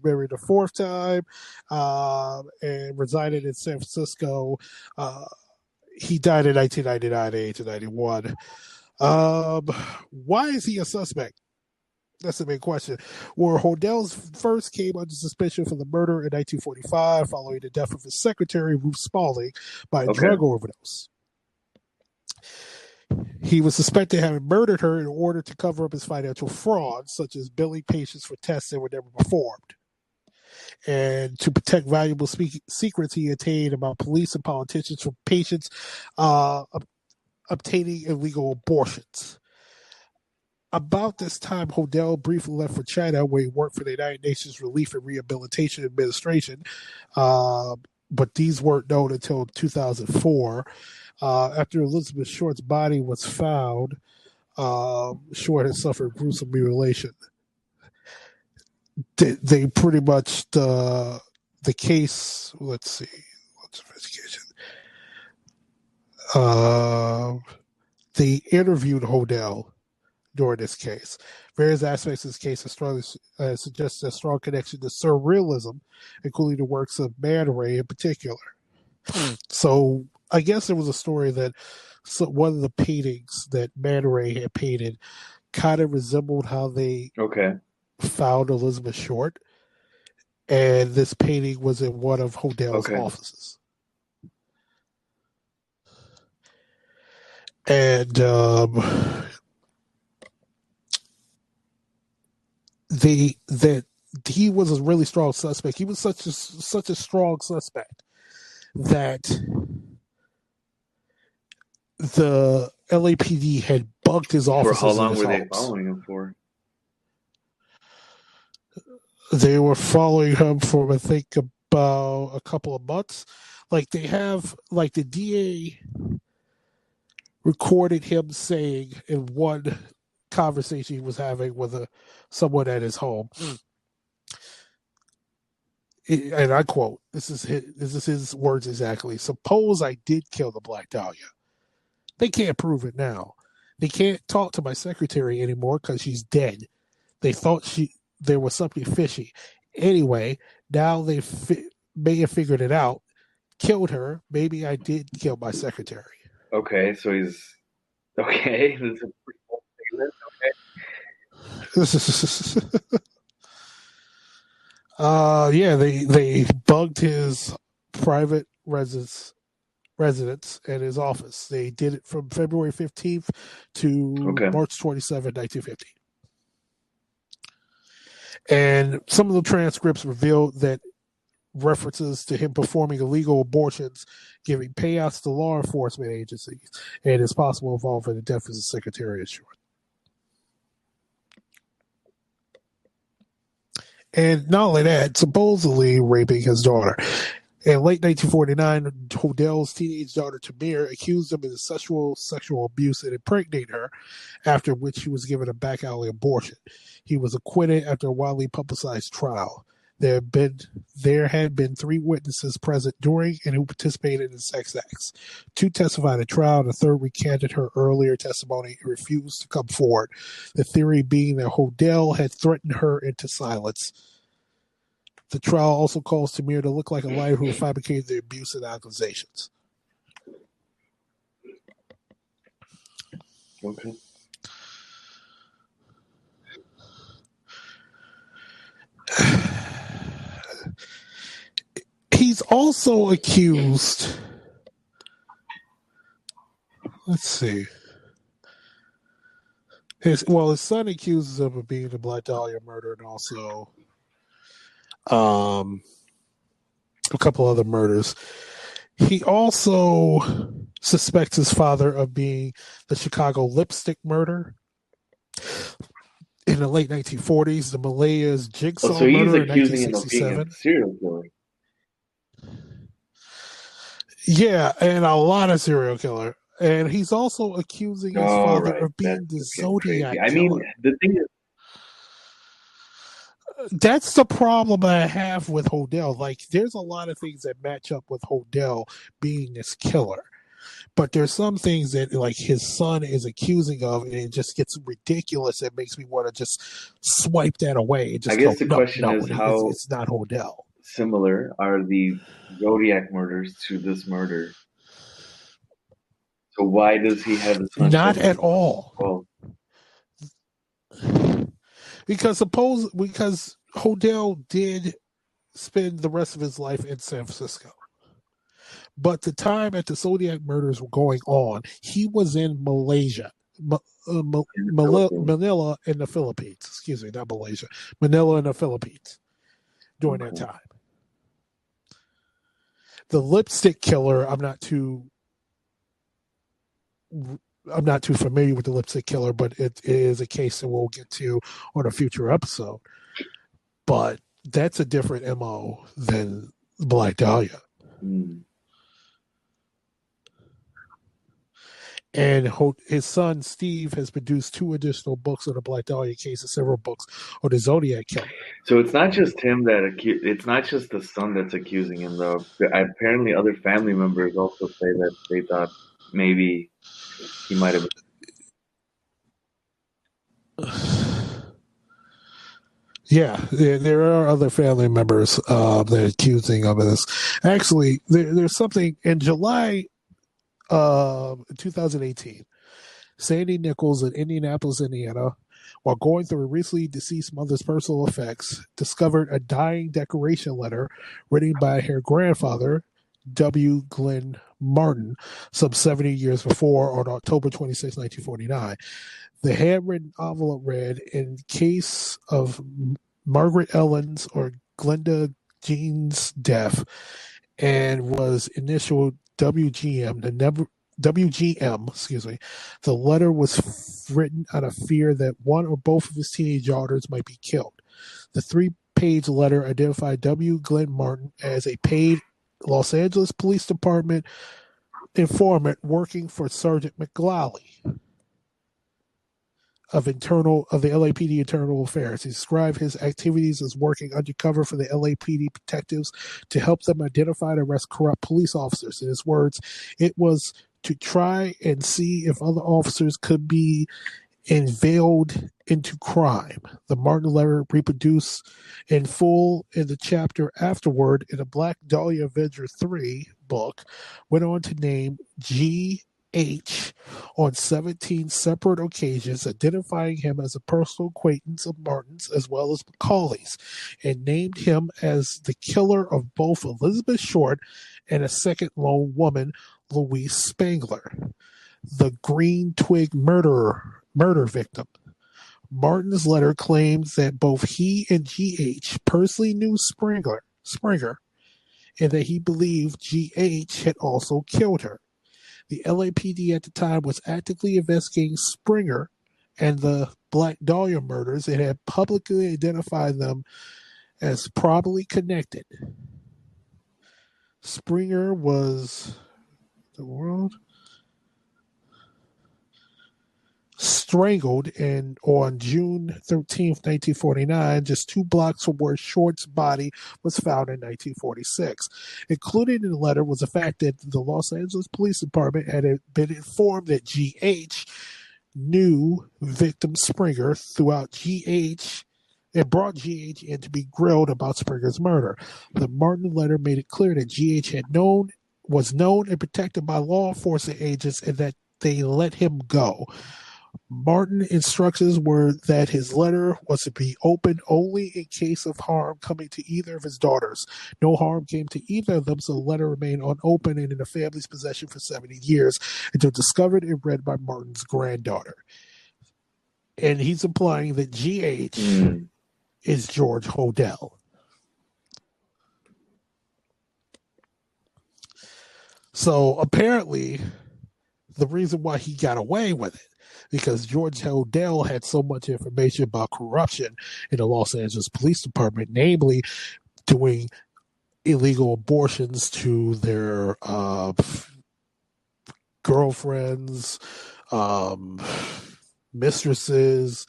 married a fourth time, and resided in San Francisco. He died in 1999 at the age of 91. Um, why is he a suspect? That's the main question. Well, Hodel first came under suspicion for the murder in 1945 following the death of his secretary, Ruth Spaulding, by a Okay. drug overdose. He was suspected of having murdered her in order to cover up his financial fraud, such as billing patients for tests that were never performed. And to protect valuable secrets he obtained about police and politicians from patients obtaining illegal abortions. About this time, Hodel briefly left for China, where he worked for the United Nations Relief and Rehabilitation Administration, but these weren't known until 2004. After Elizabeth Short's body was found, Short had suffered gruesome mutilation. They pretty much the case. Let's see, what's investigation? They interviewed Hodel during this case. Various aspects of this case suggest a strong connection to surrealism, including the works of Man Ray in particular. So I guess there was a story that one of the paintings that Man Ray had painted kind of resembled how they found Elizabeth Short, and this painting was in one of Hodel's offices. And that he was a really strong suspect. He was such a strong suspect that the LAPD had bugged his offices. For how long were they following him for? They were following him for, I think, about a couple of months. Like they have, like the DA recorded him saying in one conversation he was having with someone at his home, and I quote, this is his words exactly: "Suppose I did kill the Black Dahlia. They can't prove it now. They can't talk to my secretary anymore because she's dead. They thought there was something fishy. Anyway, now they may have figured it out. Killed her. Maybe I did kill my secretary." Okay, so he's okay. This is a pretty bold statement. Okay. Yeah, they bugged his private residence and his office. They did it from February 15th to March 27, 1950. And some of the transcripts revealed that references to him performing illegal abortions, giving payouts to law enforcement agencies, and his possible involvement in the death of his secretary is short. And not only that, supposedly raping his daughter. In late 1949, Hodel's teenage daughter Tamir accused him of sexual abuse and impregnated her, after which she was given a back alley abortion. He was acquitted after a widely publicized trial. There had been 3 witnesses present during and who participated in sex acts. 2 testified at trial, and the third recanted her earlier testimony and refused to come forward. The theory being that Hodel had threatened her into silence. The trial also caused Tamir to look like a liar who fabricated the abuse and accusations. Okay. He's also accused. Let's see. His son accuses him of being the Black Dahlia murder and also a couple other murders. He also suspects his father of being the Chicago lipstick murder in the late 1940s, the Malaya's jigsaw murder in 1967. Serial killer. Yeah, and a lot of serial killer. And he's also accusing his father of being the Zodiac killer. I mean, the thing is, that's the problem I have with Hodel. Like, there's a lot of things that match up with Hodel being this killer. But there's some things that like his son is accusing of, and it just gets ridiculous. It makes me want to just swipe that away and I just guess go, the no, question is how it's not Hodel. similar are the Zodiac murders to this murder? So why does he have his Not hunch at that, all. well, Because Hodel did spend the rest of his life in San Francisco. But the time that the Zodiac murders were going on, he was in Malaysia, in the Philippines? Manila in the Philippines. Excuse me, not Malaysia. Manila in the Philippines during that Okay. time. The lipstick killer, I'm not too familiar with the lipstick killer, but it is a case that we'll get to on a future episode. But that's a different MO than Black Dahlia. Mm. And his son Steve has produced 2 additional books on the Black Dahlia case and several books on the Zodiac killer. So it's not just him it's not just the son that's accusing him though. Apparently other family members also say that they thought maybe he might have. Yeah, there are other family members that are accusing of this. Actually, there's something in July 2018. Sandy Nichols in Indianapolis, Indiana, while going through a recently deceased mother's personal effects, discovered a dying decoration letter written by her grandfather, W. Glenn Martin, some 70 years before on October 26, 1949. The handwritten envelope read, in case of Margaret Ellen's or Glenda Jean's death, and was initialed WGM, excuse me. The letter was written out of fear that one or both of his teenage daughters might be killed. The 3-page letter identified W. Glenn Martin as a paid Los Angeles Police Department informant working for Sergeant McLally of the LAPD Internal Affairs. He described his activities as working undercover for the LAPD detectives to help them identify and arrest corrupt police officers. In his words, it was to try and see if other officers could be veiled into crime. The Martin letter, reproduced in full in the chapter afterward in the Black Dahlia Avenger 3 book, went on to name G.H. on 17 separate occasions, identifying him as a personal acquaintance of Martin's as well as Macaulay's, and named him as the killer of both Elizabeth Short and a second lone woman, Louise Spangler, the Green Twig murder victim. Martin's letter claims that both he and G.H. personally knew Springer, and that he believed G.H. had also killed her. The LAPD at the time was actively investigating Springer and the Black Dahlia murders and had publicly identified them as probably connected. Springer was strangled on June 13th, 1949, just 2 blocks from where Short's body was found in 1946. Included in the letter was the fact that the Los Angeles Police Department had been informed that G.H. knew victim Springer throughout G.H. and brought G.H. in to be grilled about Springer's murder. The Martin letter made it clear that G.H. was known and protected by law enforcement agents and that they let him go. Martin's instructions were that his letter was to be opened only in case of harm coming to either of his daughters. No harm came to either of them, so the letter remained unopened and in the family's possession for 70 years until discovered and read by Martin's granddaughter. And he's implying that G.H. is George Hodel. So apparently, the reason why he got away with it, because George Hodel had so much information about corruption in the Los Angeles Police Department, namely doing illegal abortions to their girlfriends, mistresses,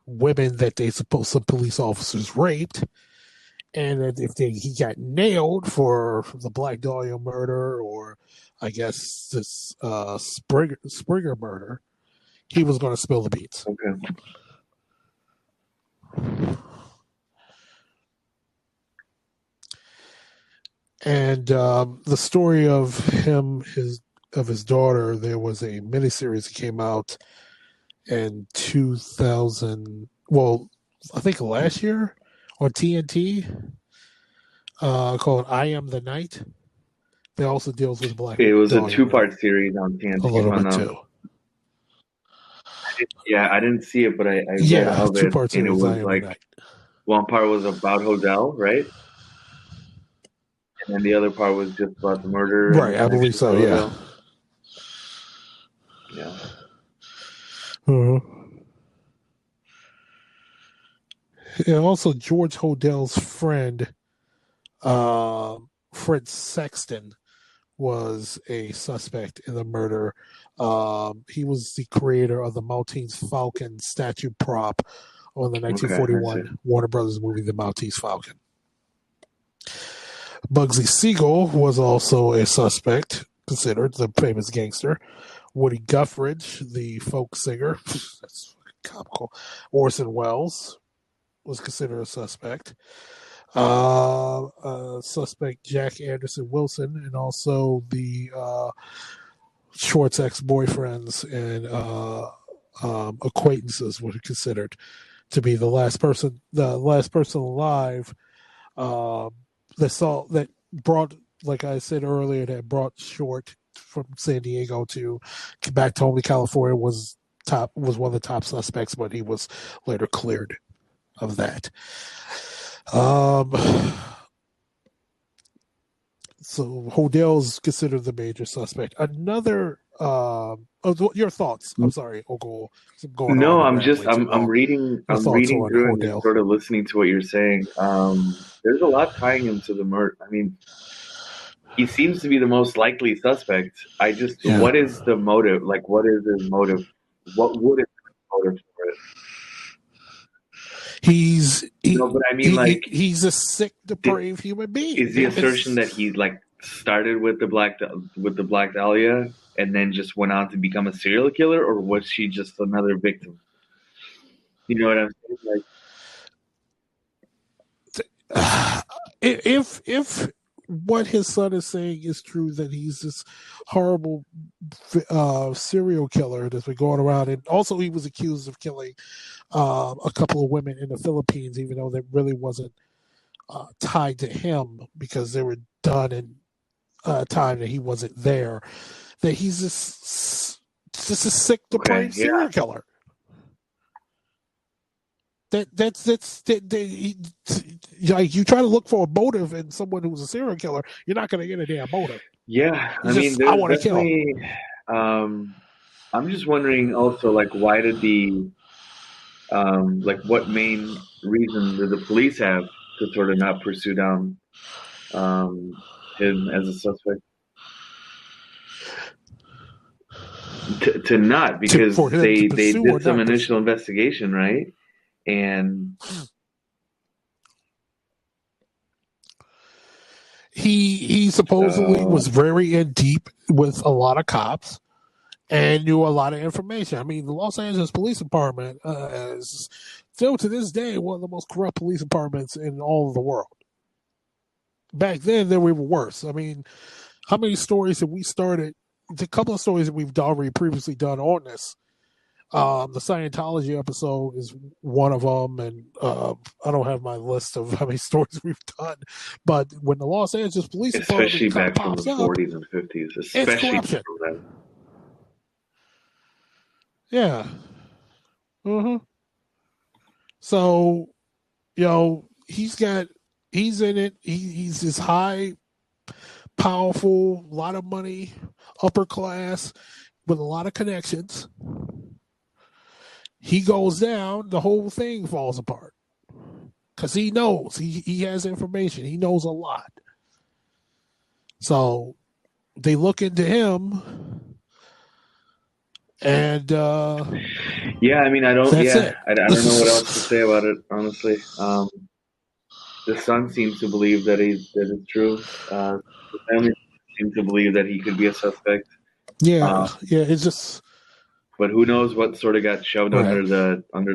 women that some police officers raped. and that if he got nailed for the Black Dahlia murder, or I guess this Springer murder, he was going to spill the beans. Okay. And the story of his daughter, there was a miniseries that came out in 2000. Well, I think last year on TNT, called "I Am the Night." That also deals with Black It was a Dahlia 2-part series on TNT. a little bit too. I didn't see it, but I read of it, 2-part and it series. I was Am like the Night. one part was about Hodel, right? And then the other part was just about the murder. Right, I believe so. Yeah. Yeah. Uh-huh. And also George Hodel's friend, Fred Sexton, was a suspect in the murder. He was the creator of the Maltese Falcon statue prop on the 1941 Warner Brothers movie, The Maltese Falcon. Bugsy Siegel was also a suspect, considered the famous gangster. Woody Guthridge, the folk singer, that's comical. Orson Welles was considered a suspect. Suspect Jack Anderson Wilson, and also the Short's ex-boyfriends and acquaintances were considered to be the last person alive that brought, like I said earlier, that brought Short from San Diego back home to California, was one of the top suspects, but he was later cleared of that. So Hodel's considered the major suspect. Another, your thoughts? I'm sorry, Ogul. No, I'm reading through and just sort of listening to what you're saying. There's a lot tying him to the murder. I mean, he seems to be the most likely suspect. What is the motive? Like, what is his motive? What would his motive for it? He's a sick, depraved human being. Is the assertion that he started with the Black Dahlia and then just went on to become a serial killer, or was she just another victim? You know what I'm saying? If what his son is saying is true, that he's this horrible serial killer that's been going around, and also he was accused of killing a couple of women in the Philippines, even though that really wasn't tied to him because they were done in time that he wasn't there. That he's just a sick, depraved serial killer. That's like, you try to look for a motive in someone who's a serial killer, you're not going to get a damn motive. Yeah, I want to kill. I'm just wondering also, why did the what main reason did the police have to sort of not pursue down him as a suspect? To not, because they did some initial investigation, right? And he supposedly was very in deep with a lot of cops and knew a lot of information. I mean, the Los Angeles Police Department is still to this day one of the most corrupt police departments in all of the world. Back then, they were worse. I mean, how many stories have we started? A couple of stories that we've already previously done on this. The Scientology episode is one of them, and I don't have my list of how many stories we've done. But when the Los Angeles Police Department, especially back from the 40s and 50s, especially corruption. From that. Yeah. Mm-hmm. So, he's in it. He's this high, powerful, a lot of money, upper class, with a lot of connections. He goes down, the whole thing falls apart. Because he knows. He has information. He knows a lot. So they look into him, and I mean, I don't know what else to say about it, honestly. The son seems to believe that it's true. The family seems to believe that he could be a suspect. Yeah, it's just. But who knows what sort of got shoved Right. under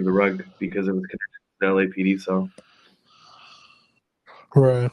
the rug because it was connected to the LAPD. So. Right.